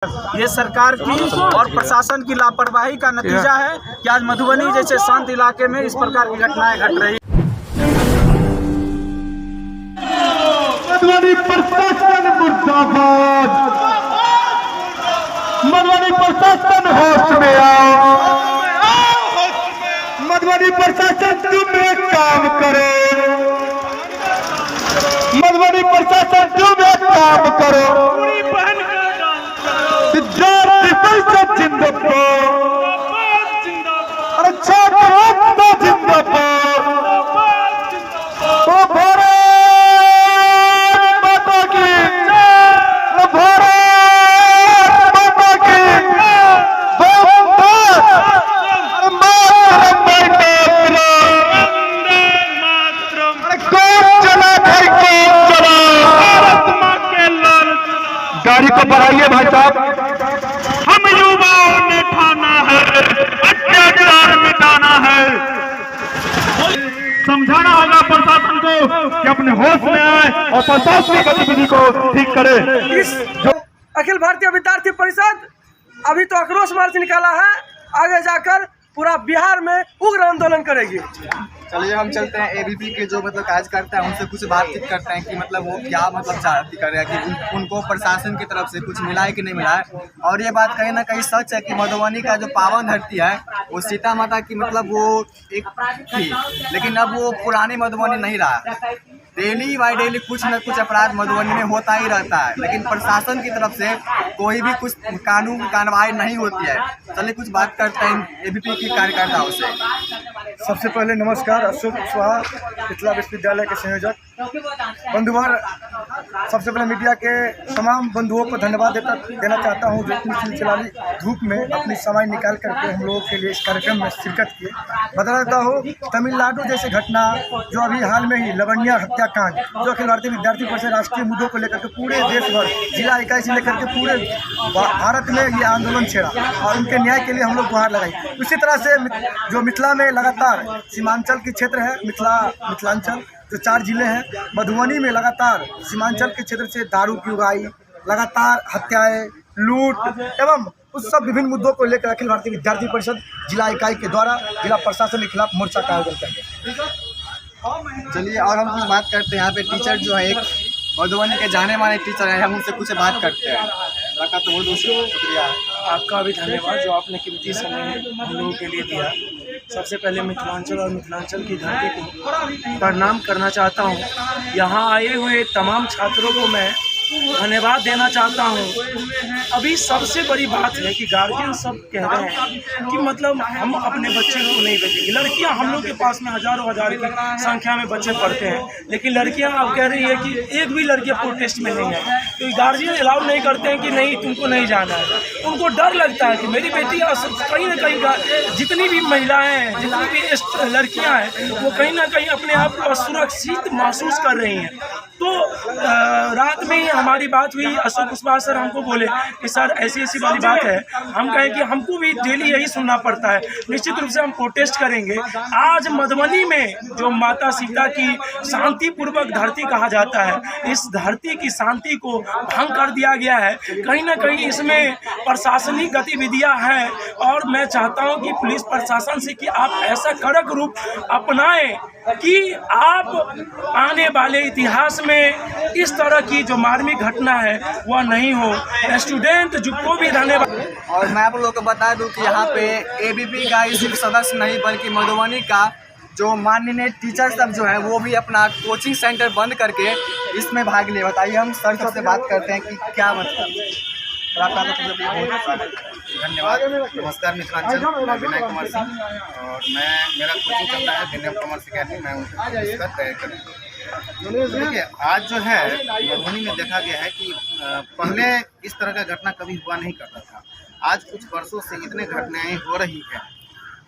ये सरकार की और प्रशासन की लापरवाही का नतीजा है कि आज मधुबनी जैसे शांत इलाके में इस प्रकार की घटनाएं घट रही। मधुबनी प्रशासन मुर्दाबाद, मधुबनी प्रशासन होश में आओ, मधुबनी प्रशासन तुम एक काम करो, मधुबनी प्रशासन तुम एक काम करो, विद्यार्थी परिषद जिंदाबाद, अरे छात्र जिंदाबाद, तो भारत माता की, भारत माता की, गाड़ी को बढ़ाइए भाई साहब। हम युवाओं ने ठाना है, अत्याचार मिटाना है। समझाना होगा प्रशासन को कि अपने होश में आए और प्रशासनिक गतिविधि को ठीक करे। अखिल भारतीय विद्यार्थी परिषद अभी तो आक्रोश मार्च निकाला है, आगे जाकर पूरा बिहार में उग्र आंदोलन करेगी। चलिए हम चलते हैं एबीपी के जो कार्यकर्ता हैं उनसे कुछ बातचीत करते हैं कि वो क्या चाहती कर रहे हैं कि उनको प्रशासन की तरफ से कुछ मिला है कि नहीं मिला है। और ये बात कहीं ना कहीं सच है कि मधुबनी का जो पावन धरती है वो सीता माता की वो एक थी, लेकिन अब वो पुरानी मधुबनी नहीं रहा। डेली बाई डेली कुछ न कुछ अपराध मधुबनी में होता ही रहता है, लेकिन प्रशासन की तरफ से कोई भी कुछ कानून कार्रवाई नहीं होती है। चलिए कुछ बात करते हैं एबीपी के कार्यकर्ताओं से। सबसे पहले नमस्कार, अशोक कुशवाहा मिथिला विश्वविद्यालय के संयोजक बंधुवर। सबसे पहले मीडिया के तमाम बंधुओं को धन्यवाद देना चाहता हूँ जो इतनी चिलचिलानी धूप में अपनी समय निकाल करके हम लोगों के लिए इस कार्यक्रम में शिरकत किए। बता देता हूँ, तमिलनाडु जैसी घटना जो अभी हाल में ही लवण्या हत्याकांड, जो अखिल भारतीय विद्यार्थी परिषद राष्ट्रीय मुद्दों को लेकर के पूरे देश भर, जिला इकाई से लेकर के पूरे भारत में ये आंदोलन छेड़ा और उनके न्याय के लिए हम लोग गुहार लगाई। उसी तरह से जो मिथिला में लगातार सीमांचल की क्षेत्र है, मिथिलांचल जो 4 जिले हैं, मधुबनी में लगातार सीमांचल के क्षेत्र से दारू की उगाई, लगातार हत्याएं, लूट एवं उस सब विभिन्न मुद्दों को लेकर अखिल भारतीय विद्यार्थी परिषद जिला इकाई के द्वारा जिला प्रशासन के खिलाफ मोर्चा का आयोजन करेंगे। चलिए और हम कुछ बात करते हैं। यहाँ पे टीचर जो है एक मधुबनी के जाने माने टीचर है, हम उनसे कुछ बात करते हैं। तो बहुत शुक्रिया आपका भी धन्यवाद जो आपने कीमती समय हम लोगों के लिए दिया। सबसे पहले मिथिलांचल और मिथिलांचल की धरती को प्रणाम करना चाहता हूँ। यहाँ आए हुए तमाम छात्रों को मैं धन्यवाद देना चाहता हूँ। अभी सबसे बड़ी बात है कि गार्जियन सब कह रहे हैं कि हम अपने बच्चे को नहीं भेजेंगे। लड़कियां हम लोग के पास में हजारों हजार की संख्या में बच्चे पढ़ते हैं, लेकिन लड़कियां अब कह रही है कि एक भी लड़के प्रोटेस्ट में नहीं है। तो गार्जियन अलाउ नहीं करते हैं कि नहीं तुमको नहीं जाना है। उनको डर लगता है कि मेरी बेटी कहीं ना कहीं, जितनी भी महिलाएं हैं, जितनी भी लड़कियाँ हैं, वो कहीं ना कहीं अपने आप को असुरक्षित महसूस कर रही हैं। तो रात में ही हमारी बात हुई, अशोक कुशवाहा सर हमको बोले कि सर ऐसी ऐसी वाली बात है। हम कहें कि हमको भी डेली यही सुनना पड़ता है, निश्चित रूप से हम प्रोटेस्ट करेंगे। आज मधुबनी में जो माता सीता की शांतिपूर्वक धरती कहा जाता है, इस धरती की शांति को भंग कर दिया गया है। कहीं ना कहीं इसमें प्रशासनिक गतिविधियां हैं और मैं चाहता हूं कि पुलिस प्रशासन से कि आप ऐसा कड़क रूप अपनाएं कि आप आने वाले इतिहास में इस तरह की जो मार्मिक घटना है वह नहीं हो। स्टूडेंट को भी धन्यवाद। और मैं आप लोगों को बता दूं कि यहाँ पे एबीपी का सिर्फ सदस्य नहीं बल्कि मधुबनी का जो माननीय टीचर सब जो है वो भी अपना कोचिंग सेंटर बंद करके इसमें भाग लिए। बताइए हम सर से बात करते हैं कि क्या धन्यवाद। नमस्कार मिथिलांचल, मैं विनय कुमार सिंह और मेरा कोचिंग चलता है विनय कॉमर्स अकेडमी। मैं उसका तय करूँगा। देखिए आज जो है मधुबनी में देखा गया है कि पहले इस तरह का घटना कभी हुआ नहीं करता था। आज कुछ वर्षों से इतने घटनाएं हो रही हैं,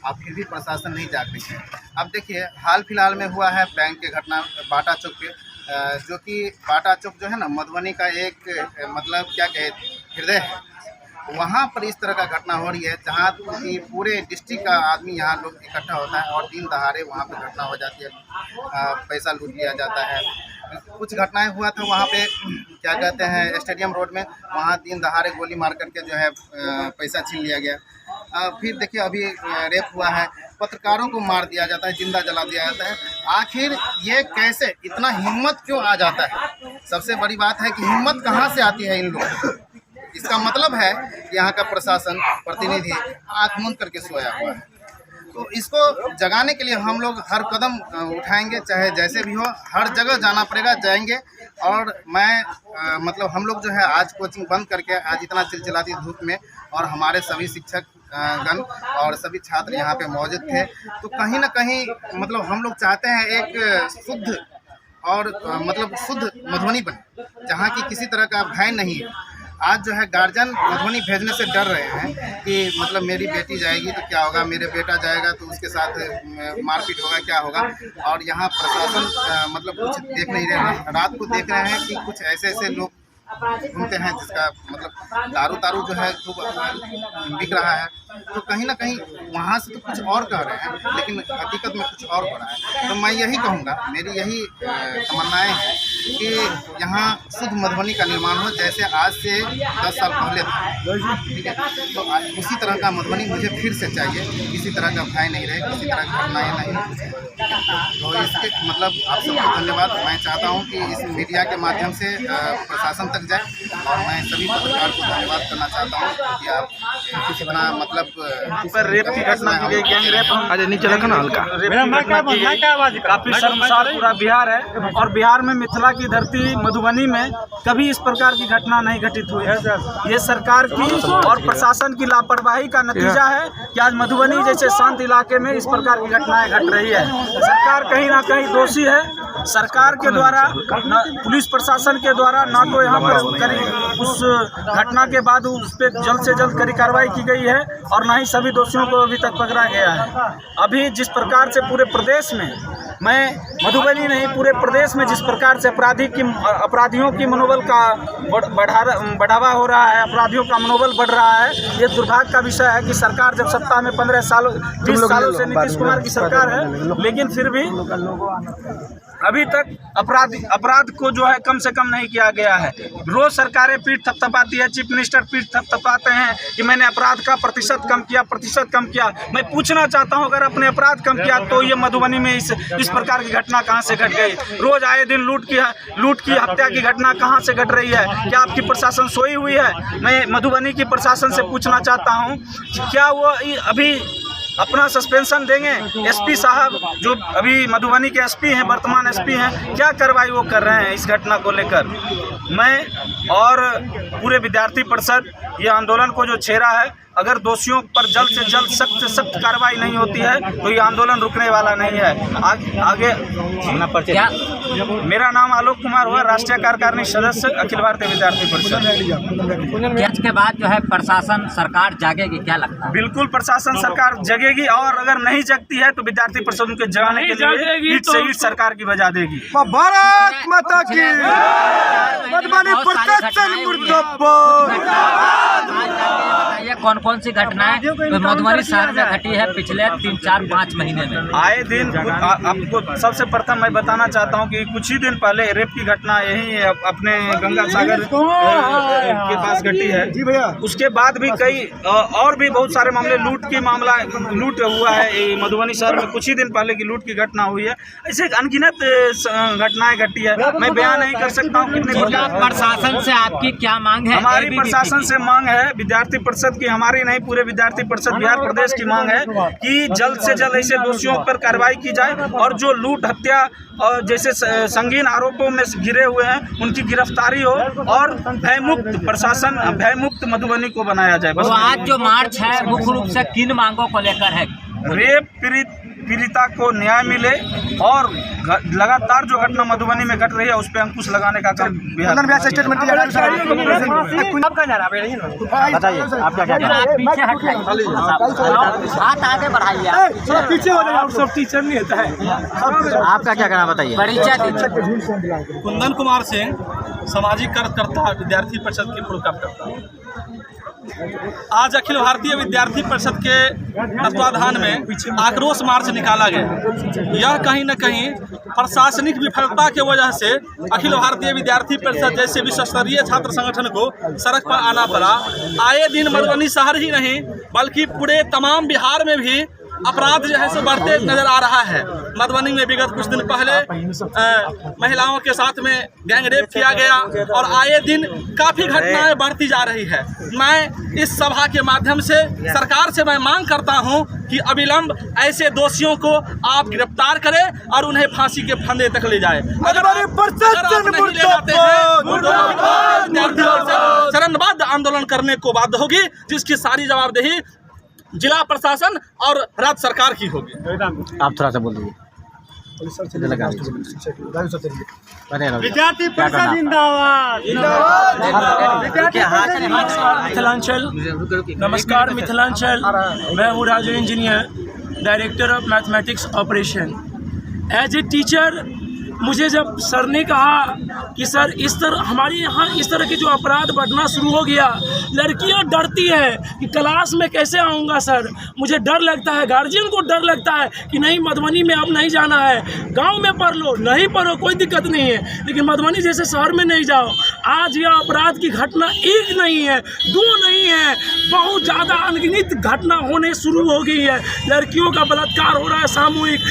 अब फिर भी प्रशासन नहीं जाग रही है। अब देखिए हाल फिलहाल में हुआ है बैंक के घटना बाटा चौक पे, जो कि बाटा चौक जो है ना मधुबनी का एक क्या कहे हृदय है। वहाँ पर इस तरह का घटना हो रही है जहाँ की पूरे डिस्ट्रिक्ट का आदमी यहाँ लोग इकट्ठा होता है और दिन दहाड़े वहाँ पर घटना हो जाती है, पैसा लूट लिया जाता है। कुछ घटनाएं हुआ था वहाँ पे, क्या कहते हैं, स्टेडियम रोड में, वहाँ दिन दहाड़े गोली मार करके जो है पैसा छीन लिया गया। फिर देखिए अभी रेप हुआ है, पत्रकारों को मार दिया जाता है, जिंदा जला दिया जाता है। आखिर ये कैसे, इतना हिम्मत क्यों आ जाता है? सबसे बड़ी बात है कि हिम्मत कहाँ से आती है इन लोगों को? इसका मतलब है कि यहाँ का प्रशासन प्रतिनिधि आँख मूंद करके सोया हुआ है। तो इसको जगाने के लिए हम लोग हर कदम उठाएंगे, चाहे जैसे भी हो, हर जगह जाना पड़ेगा, जाएंगे। और मैं मतलब हम लोग जो है आज कोचिंग बंद करके आज इतना चिलचिलाती धूप में, और हमारे सभी शिक्षक गण और सभी छात्र यहाँ पे मौजूद थे, तो कहीं ना कहीं मतलब हम लोग चाहते हैं एक शुद्ध और मतलब शुद्ध मधुबनी बने, जहाँ की किसी तरह का भय नहीं है। आज जो है गार्जियन मधुबनी भेजने से डर रहे हैं कि मतलब मेरी बेटी जाएगी तो क्या होगा, मेरे बेटा जाएगा तो उसके साथ मारपीट होगा, क्या होगा। और यहाँ प्रशासन मतलब कुछ देख नहीं रहे हैं। रात को देख रहे हैं कि कुछ ऐसे ऐसे लोग घूमते हैं जिसका मतलब दारू जो है खूब बिक रहा है। तो कहीं ना कहीं वहाँ से तो कुछ और कह रहे हैं, लेकिन हकीकत में कुछ और हो रहा है। तो मैं यही कहूँगा, मेरी यही तमन्नाएं हैं कि यहाँ शुद्ध मधुबनी का निर्माण हो, जैसे आज से 10 साल पहले था, ठीक है। तो उसी तरह का मधुबनी मुझे फिर से चाहिए, किसी तरह का भय नहीं रहे, किसी तरह की घटनाएँ नहीं। तो इसके मतलब आप सबको धन्यवाद। मैं चाहता हूँ कि इस मीडिया के माध्यम से प्रशासन तक जाए, और मैं सभी पत्रकार को धन्यवाद करना चाहता हूँ कि आप किसी बना मतलब पर रेप की घटना की गई, गैंग रेप नीचे रखा ना हल्का, काफी शर्मसार पूरा बिहार है। और बिहार में मिथिला की धरती मधुबनी में कभी इस प्रकार की घटना नहीं घटित हुई है। ये सरकार की और प्रशासन की लापरवाही का नतीजा है कि आज मधुबनी जैसे शांत इलाके में इस प्रकार की घटनाएं घट रही है। सरकार कहीं ना कहीं दोषी है। सरकार के द्वारा, पुलिस प्रशासन के द्वारा ना तो यहाँ पर उस घटना के बाद उस पर जल्द से जल्द कड़ी कार्रवाई की गई है, और ना ही सभी दोषियों को अभी तक पकड़ा गया है। अभी जिस प्रकार से पूरे प्रदेश में, मैं मधुबनी नहीं पूरे प्रदेश में जिस प्रकार से अपराधियों की मनोबल का बढ़ावा हो रहा है, अपराधियों का मनोबल बढ़ रहा है, ये दुर्भाग्य का विषय है कि सरकार जब सत्ता में 20 सालों से नीतीश कुमार की सरकार है, लेकिन फिर भी अभी तक अपराध को जो है कम से कम नहीं किया गया है। रोज सरकारें पीठ थपथपाती है, चीफ मिनिस्टर पीठ थपथपाते हैं कि मैंने अपराध का प्रतिशत कम किया। मैं पूछना चाहता हूं, अगर अपने अपराध कम किया तो ये मधुबनी में इस प्रकार की घटना कहां से घट गई? रोज आए दिन लूट की हत्या की घटना कहां से घट रही है? क्या आपकी प्रशासन सोई हुई है? मैं मधुबनी की प्रशासन से पूछना चाहता हूँ, क्या वो अभी अपना सस्पेंशन देंगे? एसपी साहब जो अभी मधुबनी के एसपी हैं, वर्तमान एसपी हैं, क्या कार्रवाई वो कर रहे हैं इस घटना को लेकर? मैं और पूरे विद्यार्थी परिषद ये आंदोलन को जो छेड़ा है, अगर दोषियों पर जल्द से जल्द सख्त से सख्त कार्रवाई नहीं होती है तो ये आंदोलन रुकने वाला नहीं है। आगे मेरा नाम आलोक कुमार हुआ, राष्ट्रीय कार्यकारिणी सदस्य, अखिल भारतीय विद्यार्थी परिषद। के बाद जो है प्रशासन सरकार जागेगी, क्या लगता है? बिल्कुल प्रशासन सरकार जगेगी, और अगर नहीं जगती है तो विद्यार्थी परिषद उनके जगाने के लिए ईंट से ईंट सरकार की बजा देगी। भारत माता की मधुबनी प्रशासन मुर्दाबाद। ये कौन सी घटनाएं मधुबनी शहर में घटी है पिछले 3, 4, 5 महीने में? आए दिन आपको सबसे प्रथम मैं बताना चाहता हूं कि कुछ ही दिन पहले रेप की घटना यही अपने गंगा सागर के पास घटी है। जी भैया। उसके बाद भी कई और भी बहुत सारे मामले, लूट हुआ है मधुबनी शहर में। कुछ ही दिन पहले की लूट की घटना हुई है। ऐसे अनगिनत घटनाएं घटी है, मैं बयान नहीं कर सकता हूँ कितने। प्रशासन से आपकी क्या मांग है? हमारी प्रशासन से मांग है, विद्यार्थी परिषद की, हमारी नहीं पूरे विद्यार्थी परिषद बिहार प्रदेश की मांग है कि जल्द से जल्द ऐसे दोषियों पर कार्रवाई की जाए, और जो लूट हत्या और जैसे संगीन आरोपों में घिरे हुए हैं उनकी गिरफ्तारी हो, और भयमुक्त प्रशासन, भयमुक्त मधुबनी को बनाया जाए। तो आज जो मार्च है मुख्य रूप से किन मांगों को लेकर है? रेप पीड़िता को न्याय मिले, और लगातार जो घटना मधुबनी में घट रही है उस पर अंकुश लगाने का काम बिहार। बताइए आप क्या पीछे हाथ आगे बढ़ाइए, पीछे हो जाए, सब टीचर नहीं होता है। आपका क्या कहना बताइए? परिचय दीजिए। कुंदन कुमार सिंह, सामाजिक कार्यकर्ता, विद्यार्थी परिषद के पूर्व कार्यकर्ता। आज अखिल भारतीय विद्यार्थी परिषद के तत्वाधान में आक्रोश मार्च निकाला गया। यह कहीं न कहीं प्रशासनिक विफलता के वजह से अखिल भारतीय विद्यार्थी परिषद जैसे विश्व स्तरीय छात्र संगठन को सड़क पर आना पड़ा। आए दिन मधुबनी शहर ही नहीं बल्कि पूरे तमाम बिहार में भी अपराध जो है सो बढ़ते नजर आ रहा है। मधुबनी में विगत कुछ दिन पहले महिलाओं के साथ में गैंगरेप किया गया और आए दिन काफ़ी घटनाएं बढ़ती जा रही है। मैं इस सभा के माध्यम से सरकार से मैं मांग करता हूं कि अविलंब ऐसे दोषियों को आप गिरफ्तार करें और उन्हें फांसी के फंदे तक ले जाए। अगर आप नहीं ले जाते हैं चरणबद्ध आंदोलन करने को बाध्य होगी, जिसकी सारी जवाबदेही जिला प्रशासन और राज्य सरकार की होगी। आप थोड़ा सा बोल दीजिए। विद्यार्थी परिषद जिंदाबाद। मिथिलांचल, नमस्कार मिथिलांचल। मैं हूँ Raju engineer, director of mathematics operation. As a teacher मुझे जब सर ने कहा कि सर इस तरह हमारे यहाँ इस तरह के जो अपराध बढ़ना शुरू हो गया, लड़कियाँ डरती हैं कि क्लास में कैसे आऊँगा सर, मुझे डर लगता है, गार्जियन को डर लगता है कि नहीं मधुबनी में अब नहीं जाना है, गांव में पढ़ लो, नहीं पढ़ो कोई दिक्कत नहीं है, लेकिन मधुबनी जैसे शहर में नहीं जाओ। आज यह अपराध की घटना एक नहीं है, दो नहीं है, बहुत ज़्यादा अनगिनत घटना होने शुरू हो गई है। लड़कियों का बलात्कार हो रहा है सामूहिक,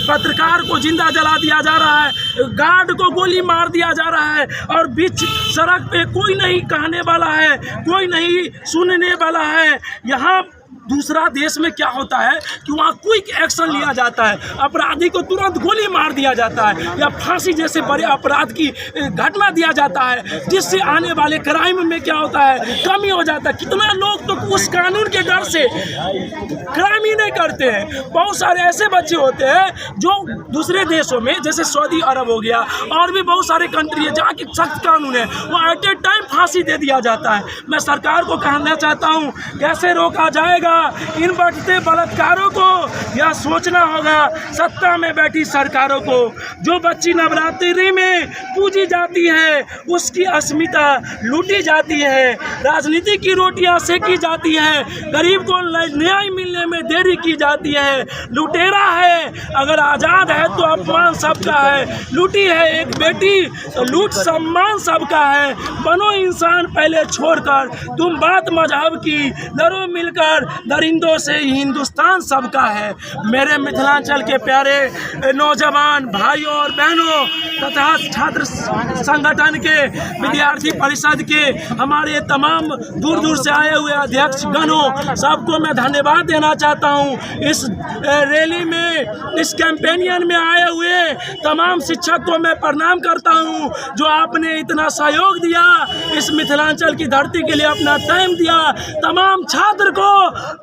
पत्रकार को जिंदा जला दिया जा रहा है, गार्ड को गोली मार दिया जा रहा है और बीच सड़क पे कोई नहीं कहने वाला है, कोई नहीं सुनने वाला है। यहाँ दूसरा देश में क्या होता है कि वहाँ क्विक एक्शन लिया जाता है, अपराधी को तुरंत गोली मार दिया जाता है या फांसी जैसे बड़े अपराध की घटना दिया जाता है, जिससे आने वाले क्राइम में क्या होता है, कमी हो जाता है। कितना लोग तो उस कानून के डर से क्राइम ही नहीं करते हैं। बहुत सारे ऐसे बच्चे होते हैं जो दूसरे देशों में जैसे सऊदी अरब हो गया और भी बहुत सारे कंट्री है जहाँ की सख्त कानून है, वो एट ए टाइम फांसी दे दिया जाता है। मैं सरकार को कहना चाहता हूँ कैसे रोका जाएगा इन बढ़ते बलात्कारों को, यह सोचना होगा सत्ता में बैठी सरकारों को। जो बच्ची नवरात्रि में पूजी जाती है उसकी अस्मिता लूटी जाती है, राजनीति की रोटियां सेकी जाती है, गरीब को न्याय मिलने में देरी की जाती है। लुटेरा है अगर आज़ाद है तो अपमान सबका है, लूटी है एक बेटी तो लूट सम्मान सबका है। बनो इंसान पहले छोड़कर, तुम बात मजहब की, लड़ो मिलकर, दरिंदों से हिंदुस्तान सबका है। मेरे मिथिलांचल के प्यारे नौजवान भाइयों और बहनों तथा छात्र संगठन के, विद्यार्थी परिषद के, हमारे तमाम दूर दूर से आए हुए अध्यक्ष गणों, सबको मैं धन्यवाद देना चाहता हूँ। इस रैली में, इस कैंपेनियन में आए हुए तमाम शिक्षक को मैं प्रणाम करता हूँ जो आपने इतना सहयोग दिया, इस मिथिलांचल की धरती के लिए अपना टाइम दिया। तमाम छात्र को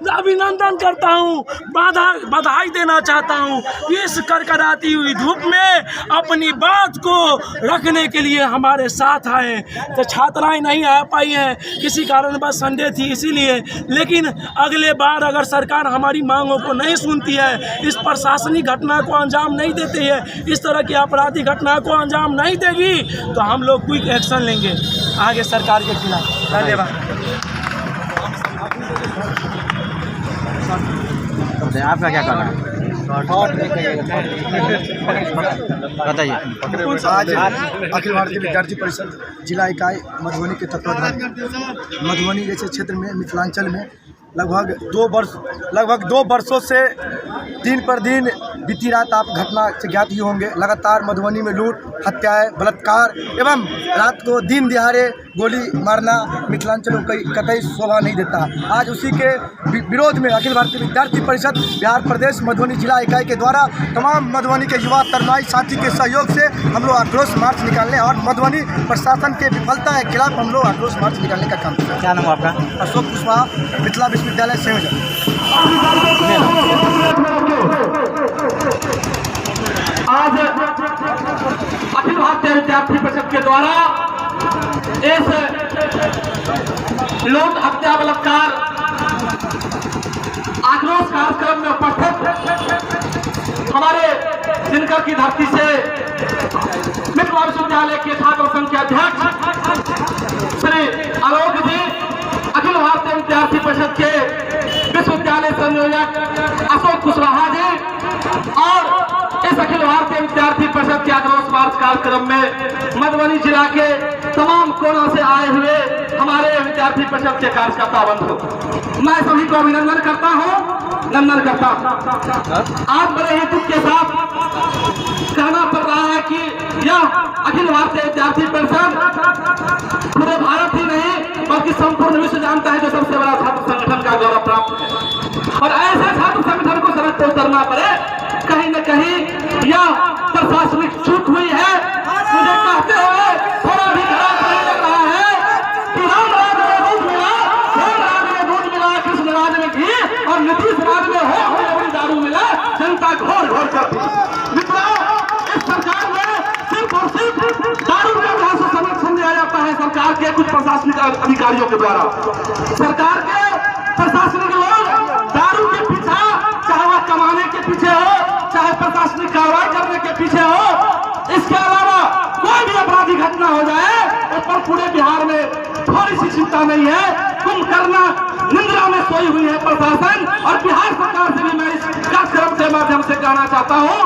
अभिनंदन करता हूँ, बधाई देना चाहता हूँ। इस करकराती हुई धूप में अपनी बात को रखने के लिए हमारे साथ आए। तो छात्राएं नहीं आ पाई हैं, किसी कारणवश संडे थी इसीलिए, लेकिन अगले बार अगर सरकार हमारी मांगों को नहीं सुनती है, इस प्रशासनिक घटना को अंजाम नहीं देती है, इस तरह की आपराधिक घटना को अंजाम नहीं देगी, तो हम लोग क्विक एक्शन लेंगे आगे सरकार के खिलाफ। धन्यवाद। आपका क्या कहना है? बताइए। आज अखिल भारतीय विद्यार्थी परिषद जिला इकाई मधुबनी के तत्वाधान मधुबनी जैसे क्षेत्र में, मिथिलांचल में लगभग 2 वर्षों से दिन पर दिन बीती रात आप घटना से ज्ञात ही होंगे। लगातार मधुबनी में लूट, हत्याएं, बलात्कार एवं रात को दिन दिहाड़े गोली मारना मिथिलांचल को कतई शोभा नहीं देता। आज उसी के विरोध में अखिल भारतीय विद्यार्थी परिषद बिहार प्रदेश मधुबनी जिला इकाई के द्वारा तमाम मधुबनी के युवा तरुणाई साथी के सहयोग से हम लोग आक्रोश मार्च निकालने और मधुबनी प्रशासन के विफलता के खिलाफ हम लोग आक्रोश मार्च निकालने का काम किया। क्या नाम है आपका? अशोक कुशवाहा, मिथिला विश्वविद्यालय संयोजक। आज अखिल भारतीय विद्यार्थी परिषद के द्वारा इस लूट, हत्या, बलात्कार आक्रोश कार्यक्रम में उपस्थित हमारे दिनकर की धरती से मिथिला विश्वविद्यालय के छात्र संघ के अध्यक्ष श्री आलोक जी, अखिल भारतीय विद्यार्थी परिषद के विश्वविद्यालय संयोजक अशोक कुशवाहा जी और इस अखिल भारतीय विद्यार्थी परिषद के आक्रोश मार्च कार्यक्रम में मधुबनी जिला के तमाम कोनों से आए हुए हमारे विद्यार्थी परिषद के कार्यकर्ता बंधु, मैं सभी को अभिनंदन करता हूँ, नंदन करता हूँ। आज बड़े ही दुख के साथ कहना पड़ रहा है कि यह अखिल भारतीय विद्यार्थी परिषद पूरे भारत ही नहीं बल्कि संपूर्ण विश्व जानता है जो सबसे बड़ा छात्र संगठन का गौरव प्राप्त है। और ऐसे छात्र संगठन को सड़क पर उतरना पड़े, कहीं न कहीं यह प्रशासनिक चूक हुई है। मुझे कहते हुए थोड़ा भी खराब नहीं लग रहा है कि राम राज में दूध मिला, राम राज में दूध मिला, कृष्ण राज में घी और नीतीश राज में हो दारू मिला, जनता घोर घोर कर मित्रों, इस सरकार में सिर्फ और सिर्फ दारू के वजह से संरक्षण दिया जाता है सरकार के कुछ प्रशासनिक अधिकारियों के द्वारा। सरकार के प्रशासनिक लोग दारू के पीछे, चाहे वह कमाने के पीछे हो, चाहे प्रशासनिक कार्रवाई करने के पीछे हो, इसके अलावा कोई भी अपराधी घटना हो जाए उस पर पूरे बिहार में थोड़ी सी चिंता नहीं है। कुंभकर्ण निंद्रा में सोई हुई है प्रशासन। और बिहार सरकार से भी मैं इस कार्यक्रम के माध्यम से कहना चाहता हूँ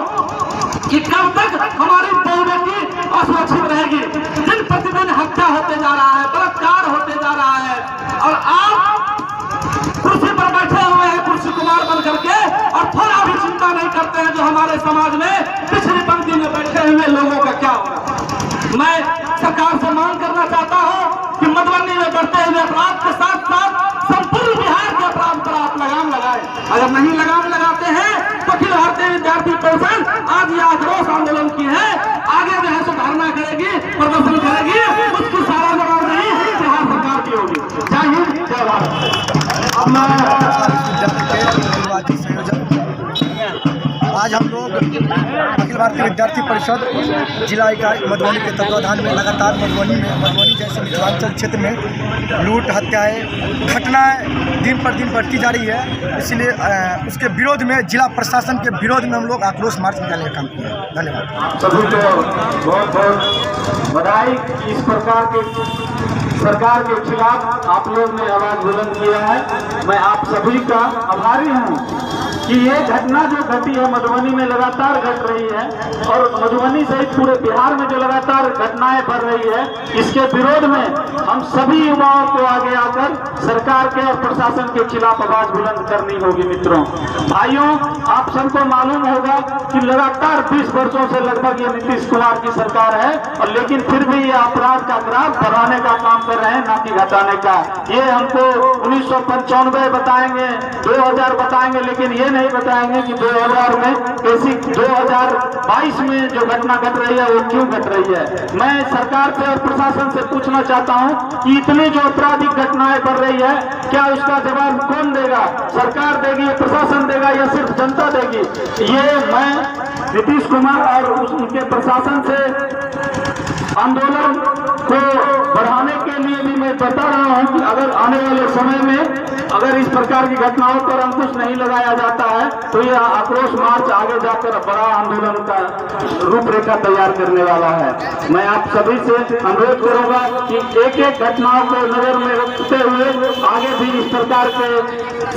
कि कब तक हमारी बहुबेटी असुरक्षित रहेगी। दिन प्रतिदिन हत्या होते जा रहा है, बलात्कार होते जा रहा है और आप कुर्सी पर बैठे हुए हैं कुर्सी कुमार बन करके और थोड़ा भी चिंता नहीं करते हैं जो हमारे समाज में पिछली पंक्ति में बैठे हुए लोगों का क्या होगा। मैं सरकार से मांग करना चाहता हूं कि मधुबनी में बढ़ते हुए अपराध के साथ साथ संपूर्ण बिहार के अपराध पर आप लगाम लगाएं। अगर नहीं लगाम लगाते हैं तो अखिल भारतीय विद्यार्थी परिषद आज यह आक्रोश आंदोलन की है, आगे जो है सुधारना करेगी, प्रदर्शन करेगी, उसकी सारा जवाब नहीं बिहार सरकार की होगी। जय हिंद, जय भारत। आज हम लोग अखिल भारतीय विद्यार्थी परिषद जिला इकाई मधुबनी के तत्वाधान में लगातार मधुबनी जैसे मिथिलांचल क्षेत्र में लूट, हत्याएं, घटनाएं दिन पर दिन बढ़ती जा रही है। इसलिए उसके विरोध में, जिला प्रशासन के विरोध में हम लोग आक्रोश मार्च निकालने का काम किया। धन्यवाद। सभी को बहुत बहुत बधाई। इस प्रकार के सरकार के खिलाफ आप लोग ने आवाज बुलंद किया है। मैं आप सभी का आभारी हूँ कि ये घटना जो घटी है मधुबनी में लगातार घट रही है और मधुबनी सहित पूरे बिहार में जो लगातार घटनाएं बढ़ रही है, इसके विरोध में हम सभी युवाओं को आगे आकर सरकार के और प्रशासन के खिलाफ आवाज बुलंद करनी होगी। मित्रों, भाइयों, आप सबको मालूम होगा कि लगातार 20 वर्षों से लगभग ये नीतीश कुमार की सरकार है और लेकिन फिर भी ये अपराध का ग्राफ बढ़ाने का काम कर रहे हैं, ना कि घटाने का। ये हमको 1995 बताएंगे, 2000 बताएंगे, लेकिन ये नहीं बताएंगे कि 2000 में कैसी 2022 में जो घटना घट रही है वो क्यों घट रही है। मैं सरकार से और प्रशासन से पूछना चाहता हूं कि इतनी जो आपराधिक घटनाएं बढ़ रही है, क्या उसका जवाब कौन देगा? सरकार देगी, प्रशासन देगा या सिर्फ जनता देगी? ये मैं नीतीश कुमार और उनके प्रशासन से आंदोलन को बढ़ाने के लिए भी मैं बता रहा हूं कि अगर आने वाले समय में अगर इस प्रकार की घटनाओं पर अंकुश नहीं लगाया जाता है तो यह आक्रोश मार्च आगे जाकर बड़ा आंदोलन का रूपरेखा तैयार करने वाला है। मैं आप सभी से अनुरोध करूंगा कि एक एक घटनाओं को नजर में रखते हुए आगे भी इस प्रकार के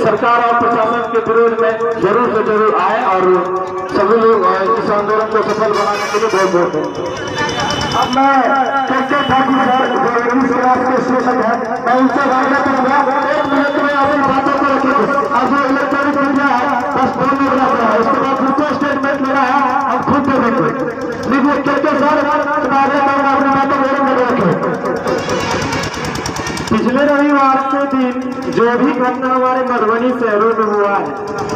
सरकार और प्रशासन के विरोध में जरूर से जरूर आए और सभी लोग इस आंदोलन को सफल बनाने के लिए बहुत बहुत। अब मैं ठाकुर सर जो क्लास के शिक्षक है, मैं उनसे वादा करूंगा 1 मिनट में अपनी बातों को रखिए। अब जो इलेक्ट्रॉनिक मीडिया है बस बोलने वाला है, उसके बाद उनको स्टेटमेंट लेना है, हम खुद दे देंगे। लेकिन ठाकुर सर आगे अपनी बातों को रखें। पिछले रविवार के दिन जो भी घटना हमारे मधुबनी शहरों में हुआ है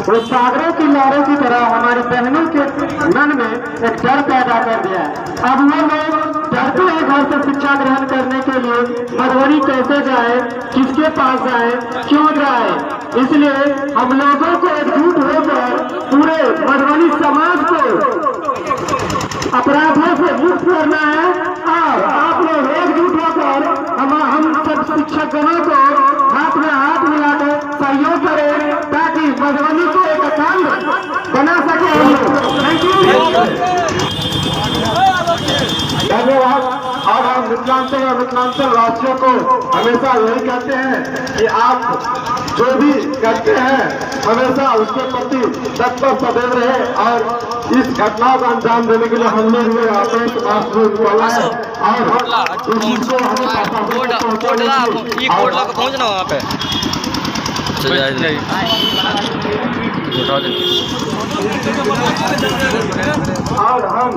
वो सागरों की लहरों की तरह हमारी बहनों के मन में एक डर पैदा कर दिया है। अब वो लोग डरते हैं घर से शिक्षा ग्रहण करने के लिए मधुबनी कैसे जाए, किसके पास जाए, क्यों जाए। इसलिए हम लोगों को एकजुट होकर पूरे मधुबनी समाज को अपराधों से मुक्त करना है और आप लोग एकजुट होकर हम सब शिक्षकों को हाथ में हाथ मिलाकर सहयोग करें ताकि मधुबनी को एक अखंड बना सके। धन्यवाद। और हम मिथिलांचल और मिथिलांचल वासियों को हमेशा यही कहते हैं कि आप जो भी करते हैं हमेशा उसके प्रति तत्पर सदैव रहे और इस घटना को अंजाम देने के लिए हम लोग अपने निकला है और इसको पहुंचना वहाँ पे और हम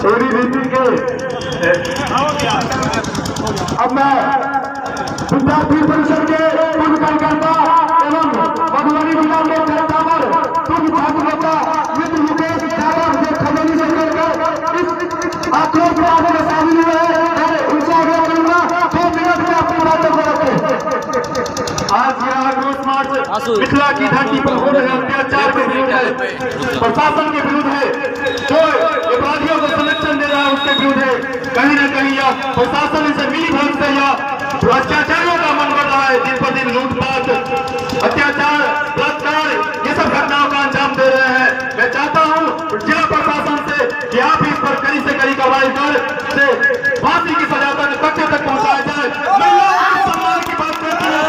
एबीवीपी के अब मैं विद्यार्थी परिषद के पूर्व कार्यकर्ता एवं मधुबनी जिला में कलेक्टर पूर्व छात्र नेता मित्र मुकेश यादव जो खजनी से लेकर इस आक्रोश रैली में शामिल हुए हैं उनसे आगे करूंगा 2 मिनट में अपनी बातों को रखें। आज यह आक्रोश मार्च मिथिला की धरती पर हो रहे अत्याचार के विरुद्ध है, प्रशासन के विरुद्ध है, जो अपराधियों को संरक्षण दे रहा है उसके विरुद्ध है। कहीं न कहीं यह प्रशासन इसे मिली भगत से या अत्याचारियों का मन बढ़ रहा है। दिन पर दिन लूटपाट, अत्याचार, बलात्कार ये सब घटनाओं का अंजाम दे रहे हैं। मैं चाहता हूँ जिला प्रशासन से कि आप इस पर कड़ी से कड़ी कार्रवाई कर फांसी की सजा तक कच्चे तक पहुँचाया जाए। महिलाओं के सम्मान की बात करती है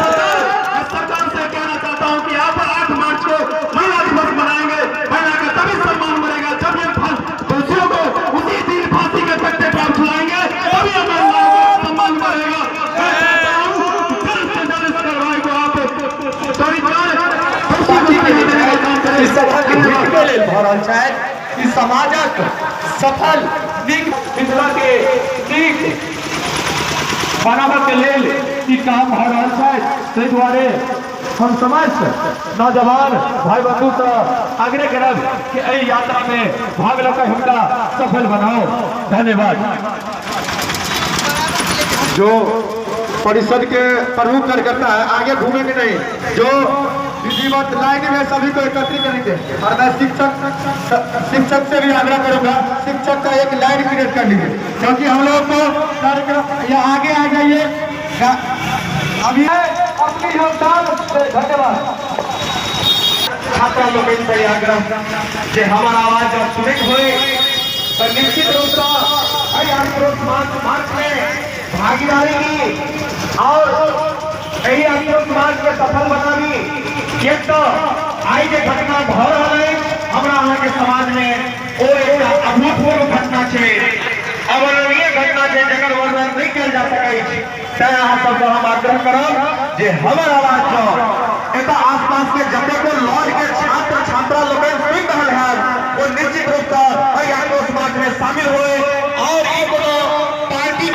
सरकार से कहना चाहता हूँ कि आप 8 मार्च को महिला दिवस मनाएंगे। महिला का तभी सम्मान बढ़ेगा जब ये दोषियों को उसी दिन फांसी के तख्ते पर छुड़ाएंगे, तभी महिलाओं का सम्मान बढ़ेगा। कार्रवाई को आप समाजक सफल मिथिला के बनावे के लेल ई काम भऽ रहल छै। ताहि दुआरे हम समस्त नौजवान भाई बंधु से आग्रह करब कि एहि यात्रा में भाग लेकर हमरा सफल बनाओ। धन्यवाद। जो परिषद के प्रमुख कार्यकर्ता है आगे घूमेंगे नहीं, जो विधिवत लाइन में सभी को एकत्रित करेंगे। और मैं शिक्षक से भी आग्रह करूंगा, शिक्षक का एक लाइन क्रिएट कर लीजिए क्योंकि हम लोग को कार्यक्रम या आगे आ जाइए अभी अपनी योगदान। धन्यवाद। छात्रा लोग से आग्रह कि हमारा आवाज जब सुनित हुए तो निश्चित रूप से आक्रोश मार्च में भागीदारी की और यही आक्रोश मार्च के सफल बनानी। एक तो आई जो घटना भ रहा है हमारा यहाँ के समाज में वो एक अभूतपूर्व घटना है, अवर्णनीय घटना है जगह वर्णन नहीं किया जा सके। यहाँ सबको हम आग्रह करब जे हमर आवाज जो एक आसपास के जगह को लॉज के छात्र छात्रा लोग सुन रहे हैं वो निश्चित रूप से आक्रोश मार्च में शामिल हुए और एक पार्टी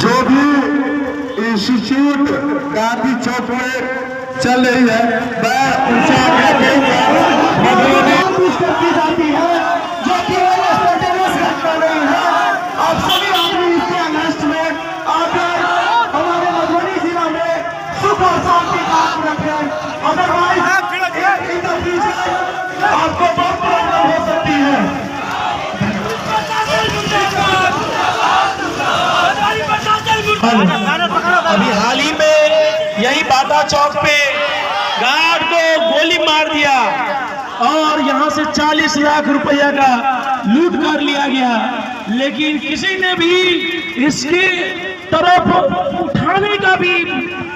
जो भी इंस्टीट्यूट गांधी चौक में चल रही है मैं उनसे आग्रह करूंगा की जाती है जो केवल घटना नहीं है। आप सभी आदमी इसके अगस्त में आकर हमारे मधुबनी जिला में सुख और शांति कायम रखें। अदरवाइज आपको बहुत प्रॉब्लम हो सकती है। अभी हाल ही में यही बाटा चौक पे गार्ड को गोली मार दिया और यहाँ से 40 लाख रुपया का लूट कर लिया गया, लेकिन किसी ने भी इसकी तरफ उठाने का भी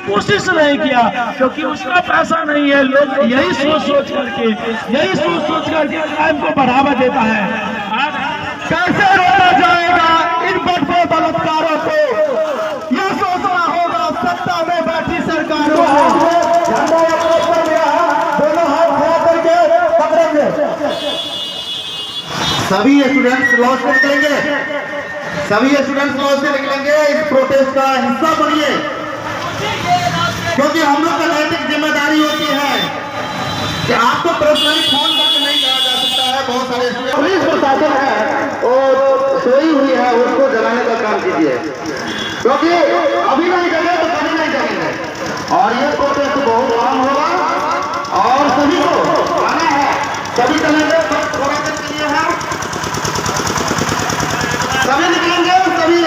कोशिश नहीं किया क्योंकि उसका पैसा नहीं है। लोग यही सोच करके क्राइम को बढ़ावा देता है। कैसे रोका जाएगा इन बढ़ते बलात्कारों को, यह सोचना होगा सत्ता में बैठी सरकारों को। दोनों हाथ खड़ा करके पकड़ेंगे। सभी स्टूडेंट्स लॉज से निकलेंगे, सभी स्टूडेंट्स लॉज से निकलेंगे। इस प्रोटेस्ट का हिस्सा बनिए क्योंकि हम लोग का नैतिक जिम्मेदारी होती है कि आपको पर्सनली फोन करके नहीं कहा जा सकता है। बहुत सारे पुलिस प्रशासन है और सोई हुई है, उसको जलाने का काम कीजिए, क्योंकि अभी नहीं करेंगे तो कभी नहीं करेंगे। और ये प्रोटेस्ट बहुत आम होगा और सभी को आना है, सभी चलेंगे, सब थोड़ा देर के लिए है, सभी निकलेंगे, सभी।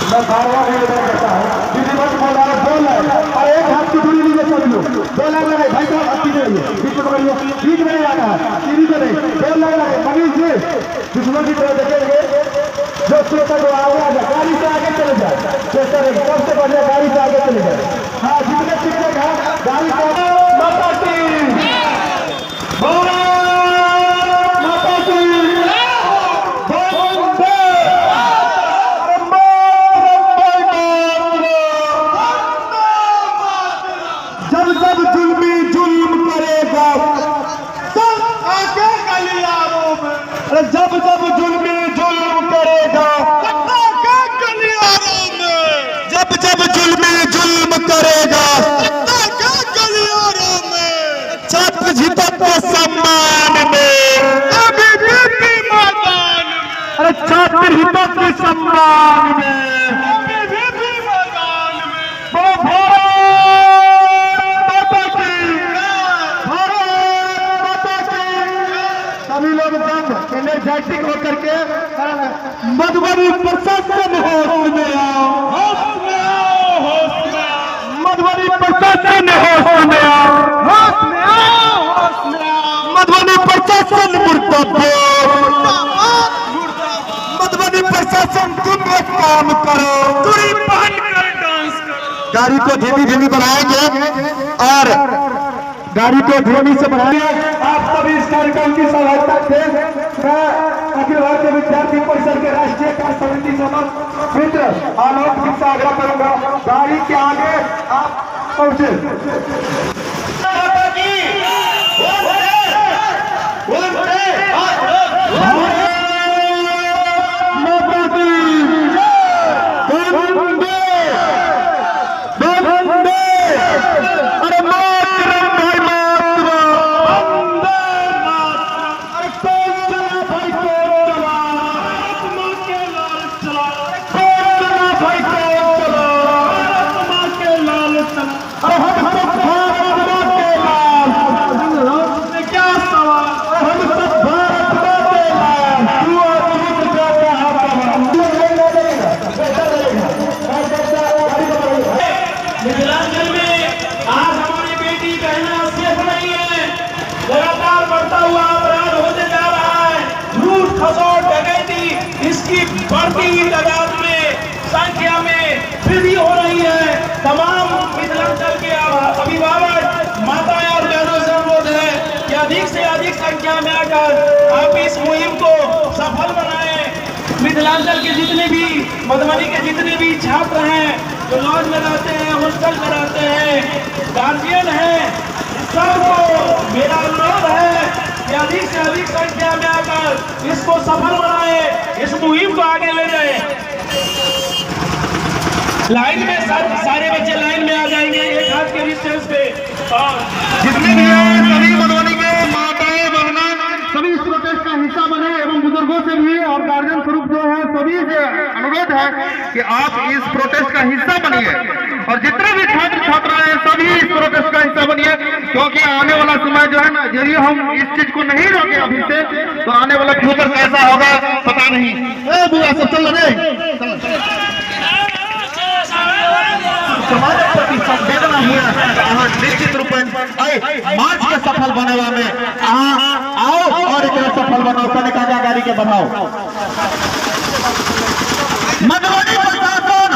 मैं बार बार निवेदन करता हूँ, विधिवत बोल रहा है, बोल रहे और एक हाथ की दूरी लीजिए सब लोग, दो लग लगे भाई साहब, अच्छी रहिए, बीच में पकड़िए, बीच में नहीं आना है, सीधी को नहीं, दो लग लगे, मनीष जी दुश्मन की तरह देखेंगे, जो सोचा तो आगे आ जाए, गाड़ी से आगे चले जाए, चेष्टा रहेगी, सबसे बढ़िया गाड़ी से आगे चले जाए। हाँ, जितने टिकटेगा गाड़ी से माता की जब जब जुल्मी जुल्म करेगा तब आके गलियारों में, अरे जब जब जुल्मी जुल्म करेगा तब आके गलियारों में, जब जब जुल्मी जुल्म करेगा तब आके गलियारों में, छात्र जीतक के सम्मान में अभी भी मैदान में, अरे छात्र हितक के सम्मान में अभी भी मैदान में। सभी लोग जब एनर्जेटिक होकर के मधुबनी प्रशासन होश में आओ, मधुबनी प्रशासन होश में आओ, मधुबनी प्रशासन मुर्दाबाद, मधुबनी प्रशासन तुम एक काम करो, दूरी पहन कर डांस करो। गाड़ी को धीमी धीमी बढ़ाएंगे और गाड़ी को धीमी से बढ़ाएंगे। आप सभी इस कार्यक्रम की सहायता से मैं अखिल भारतीय विद्यार्थी परिषद के राष्ट्रीय कार्य समिति समस्त मित्र आलोक सिंह से आग्रह करूंगा, गाड़ी के आगे आप पहुंचे। मिथिलांचल में आज हमारी बेटी बहना सेफ नहीं है, लगातार बढ़ता हुआ अपराध होते जा रहा है, लूट खसोट डकैती इसकी बढ़ती हुई तादाद में संख्या में वृद्धि हो रही है। तमाम मिथिलांचल के अभिभावक माताएं और बहनों से अनुरोध है कि अधिक से अधिक संख्या में आकर आप इस मुहिम को सफल बनाएं। मिथिलांचल के जितने भी, मधुबनी के जितने भी छात्र हैं जो लॉज में रहते हैं, हॉस्टल में रहते हैं, गार्जियन हैं, सबको मेरा अनुरोध है कि अधिक से अधिक संख्या में आकर इसको सफल बनाएं, इस मुहिम को आगे ले जाएं। लाइन में सारे बच्चे लाइन में आ जाएंगे एक हाथ के डिस्टेंस पे, और जितने भी हैं सभी मधुबनी के माताएं बहना सभी इस प्रोटेस्ट का हिस्सा बने एवं बुजुर्गों से भी और गार्जियन स्वरूप जो है सभी से अनुरोध है कि आप इस प्रोटेस्ट का हिस्सा बनिए और जितने भी छात्र छात्राएं हैं सभी इस प्रोटेस्ट का हिस्सा बनिए, क्योंकि आने वाला समय जो है ना, यदि हम इस चीज को नहीं रोके अभी से तो आने वाला फ्यूचर कैसा होगा पता नहीं। बुआ सब चल रहे समाज प्रति संवेदना हुआ निश्चित रूप में मार्च के सफल बनेवा में आओ और एक सफल बनाओ, कनिका गाड़ी के बढ़ाओ। मधुबनी प्रशासन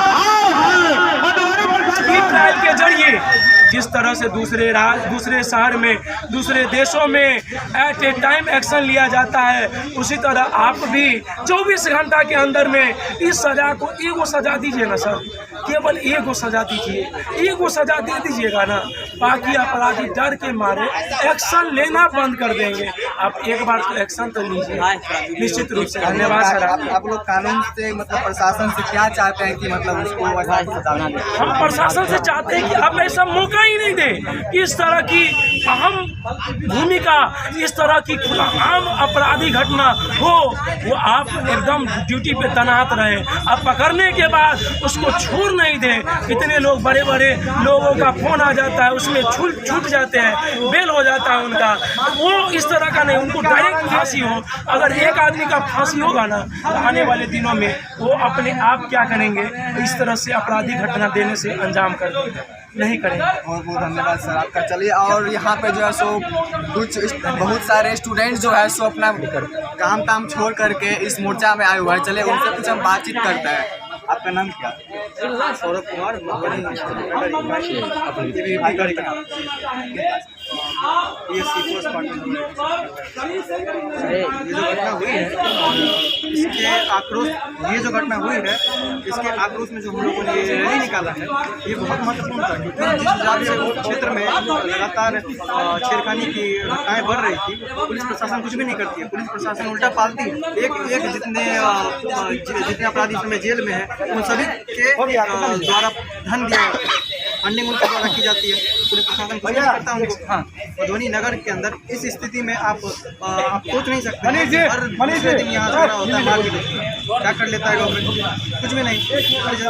ट्रायल के जरिए जिस तरह से दूसरे शहर में, दूसरे देशों में एट ए टाइम एक्शन लिया जाता है, उसी तरह आप भी 24 घंटा के अंदर में इस सजा को एगो सजा दीजिए ना सर, केवल एगो सजा दीजिए, एगो सजा दे दीजिएगा ना, बाकी अपराधी डर के मारे एक्शन लेना बंद कर देंगे। आप एक बार तो एक्शन तो लीजिए निश्चित रूप से। धन्यवाद सर। आप लोग कानून से मतलब प्रशासन से क्या चाहते हैं कि मतलब उसको हम प्रशासन से चाहते हैं कि अब ऐसा मौका छूने ही नहीं दे कि इस तरह की अहम भूमिका, इस तरह की खुलाआम अपराधी घटना हो, वो आप एकदम ड्यूटी पे तैनात रहे। अब पकड़ने के बाद उसको छोड़ नहीं दे। कितने लोग बड़े बड़े लोगों का फोन आ जाता है, उसमें छूट जाते हैं, बेल हो जाता है उनका। वो इस तरह का नहीं, उनको डायरेक्ट फांसी हो। अगर एक आदमी का फांसी होगा ना तो आने वाले दिनों में वो अपने आप क्या करेंगे, इस तरह से अपराधी घटना देने से अंजाम कर देंगे, नहीं करेंगे। बहुत बहुत धन्यवाद सर आपका। चलिए, और यहाँ पे जो है सो कुछ बहुत सारे स्टूडेंट्स जो है सो अपना काम ताम छोड़ करके इस मोर्चा में आए हुए हैं। चलिए उनसे कुछ हम बातचीत करते हैं। आपका नाम क्या? सौरभ कुमार। ये सीपोस इसके आक्रोश, ये जो घटना हुई है इसके आक्रोश में जो हम लोगों ने ये रैली निकाला है ये बहुत महत्वपूर्ण था, क्योंकि जिस हिसाब से वो क्षेत्र में लगातार छेड़खानी की घटनाएं बढ़ रही थी, पुलिस प्रशासन कुछ भी नहीं करती है। पुलिस प्रशासन उल्टा पालती है। एक जितने अपराधी इसमें जेल में है उन सभी के द्वारा धन दिया, फंडिंग उनके द्वारा की जाती है। पुलिस प्रशासन कुछ नहीं करता उनको। हाँ, मधुबनी नगर के अंदर इस स्थिति में आप सोच नहीं सकते। हर दूसरे दिन यहाँ झगड़ा होता है, मार क्या कर लेता है गवर्नमेंट, कुछ भी नहीं।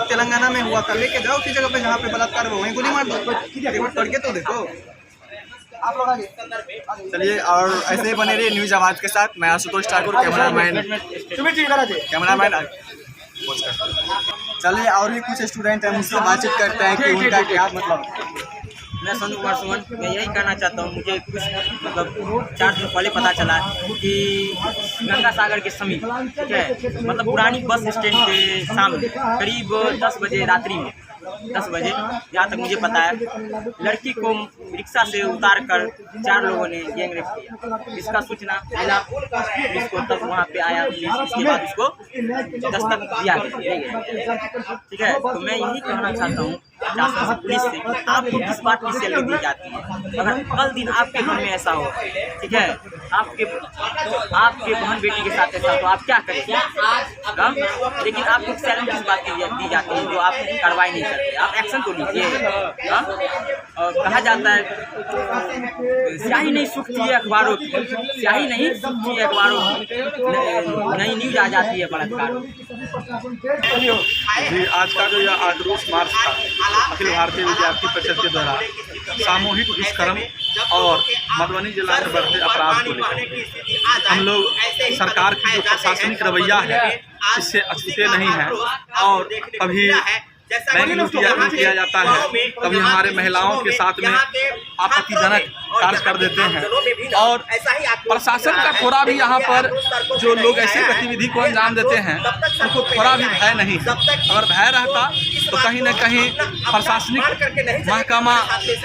तेलंगाना में हुआ था, लेके जाओ उसी जगह पे जहाँ पे बलात्कार हुआ वहीं गोली मार दो, रिपोर्ट पढ़ के तो देखो। चलिए, और ऐसे ही बने रहिए न्यूज आवाज के साथ। मैं आशुतोष ठाकुर, कैमरामैन। चलिए, और भी कुछ स्टूडेंट हैं, उनसे बातचीत करते हैं कि उनका क्या मतलब। मैं सोनू कुमार सुमन, मैं यही कहना चाहता हूँ। मुझे कुछ मतलब 4 दिन पहले पता चला कि गंगा सागर के समीप, ठीक है, मतलब पुरानी बस स्टैंड के सामने करीब 10 बजे रात्रि में, 10 बजे जहाँ तक मुझे पता है, लड़की को रिक्शा से उतार कर 4 लोगों ने गैंग रेप किया। इसका सूचना मिला पुलिस को, तब वहाँ पे आया पुलिस, इसके बाद उसको दस्तक दिया गया। ठीक है, तो मैं यही कहना चाहता हूँ पुलिस से कि आपको किस बात की सैलरी दी जाती है। अगर कल दिन आपके घर में ऐसा हो, ठीक है, आपके बहन बेटी के साथ ऐसा हो तो आप क्या करेंगे? लेकिन आपको सैलरी किस बात की दी जाती है जो आप कार्रवाई नहीं करते? आप एक्शन तो लीजिए। कहा जाता है स्याही नहीं सूखती है अखबारों की, स्याही नहीं सूखती है अखबारों की, नई न्यूज आ जाती है बलात्कार। जी, आज का जो यह आक्रोश मार्च था अखिल भारतीय विद्यार्थी परिषद के द्वारा सामूहिक दुष्कर्म और मधुबनी जिला में बढ़ते अपराध को लेकर हम लोग सरकार की जो प्रशासनिक रवैया है इससे अछूते नहीं हैं। और कभी बैंक लूटिया किया जाता है, कभी हमारे महिलाओं के साथ में आपत्तिजनक कार्य कर देते हैं, और प्रशासन का थोड़ा भी यहाँ पर जो लोग ऐसे गतिविधि को अंजाम देते हैं उनको थोड़ा भी भय नहीं है। अगर भय रहता तो कहीं न कहीं प्रशासनिक महकमा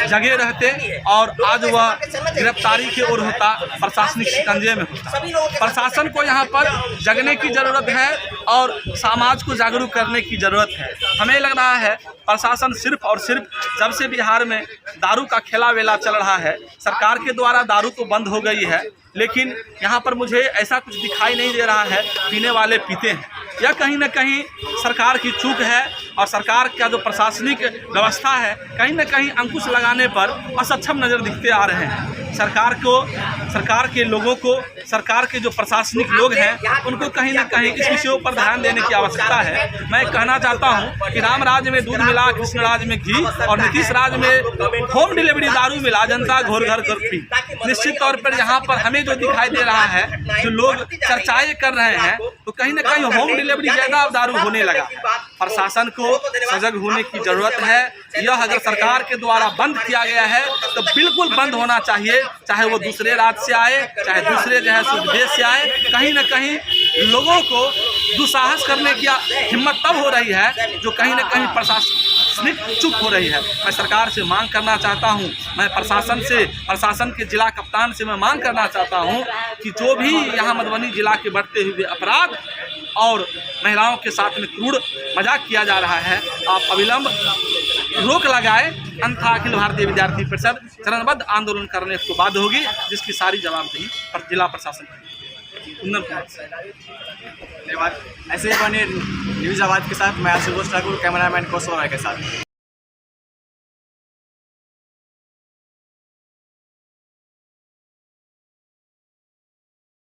जगे रहते और आज वह गिरफ्तारी की ओर होता, प्रशासनिक शिकंजे में होता। प्रशासन को यहाँ पर जगने की ज़रूरत है और समाज को जागरूक करने की ज़रूरत है। हमें लग रहा है प्रशासन सिर्फ और सिर्फ जब से बिहार में दारू का खेला वेला चल रहा है, सरकार के द्वारा दारू तो बंद हो गई है, लेकिन यहाँ पर मुझे ऐसा कुछ दिखाई नहीं दे रहा है पीने वाले पीते हैं। यह कहीं न कहीं सरकार की चूक है और सरकार का जो प्रशासनिक व्यवस्था है कहीं न कहीं अंकुश लगाने पर असक्षम नज़र दिखते आ रहे हैं। सरकार के लोगों को, सरकार के जो प्रशासनिक लोग हैं उनको कहीं न कहीं इस विषयों पर ध्यान देने की आवश्यकता है। मैं कहना चाहता हूं कि राम राज में दूध मिला, कृष्ण राज में घी, और नीतीश राज में होम डिलीवरी दारू मिला, जनता घोर घर कर पी। निश्चित तौर पर यहाँ पर हमें जो दिखाई दे रहा है, जो लोग चर्चाएं कर रहे हैं, तो कहीं न कहीं होम डिलीवरी ज़्यादा दारू होने लगा। प्रशासन को सजग होने की ज़रूरत है। यह अगर सरकार के द्वारा बंद किया गया है तो बिल्कुल बंद होना चाहिए, चाहे वो दूसरे राज्य से आए, चाहे दूसरे जो है सो विदेश से आए। कहीं न कहीं लोगों को दुस्साहस करने की हिम्मत तब हो रही है जो कहीं न कहीं प्रशासनिक चुप हो रही है। मैं सरकार से मांग करना चाहता हूं, मैं प्रशासन के जिला कप्तान से मैं मांग करना चाहता हूं कि जो भी यहाँ मधुबनी जिला के बढ़ते हुए अपराध और महिलाओं के साथ में क्रूर मजाक किया जा रहा है, आप अविलंब रोक लगाए, अन्यथा अखिल भारतीय विद्यार्थी परिषद चरणबद्ध आंदोलन करने को बाध्य होगी, जिसकी सारी जवाबदेही पर जिला प्रशासन की। धन्यवाद। ऐसे ही बने न्यूज आवाज के साथ मैं आशुतोष ठाकुर, कैमरामैन कौशल के साथ।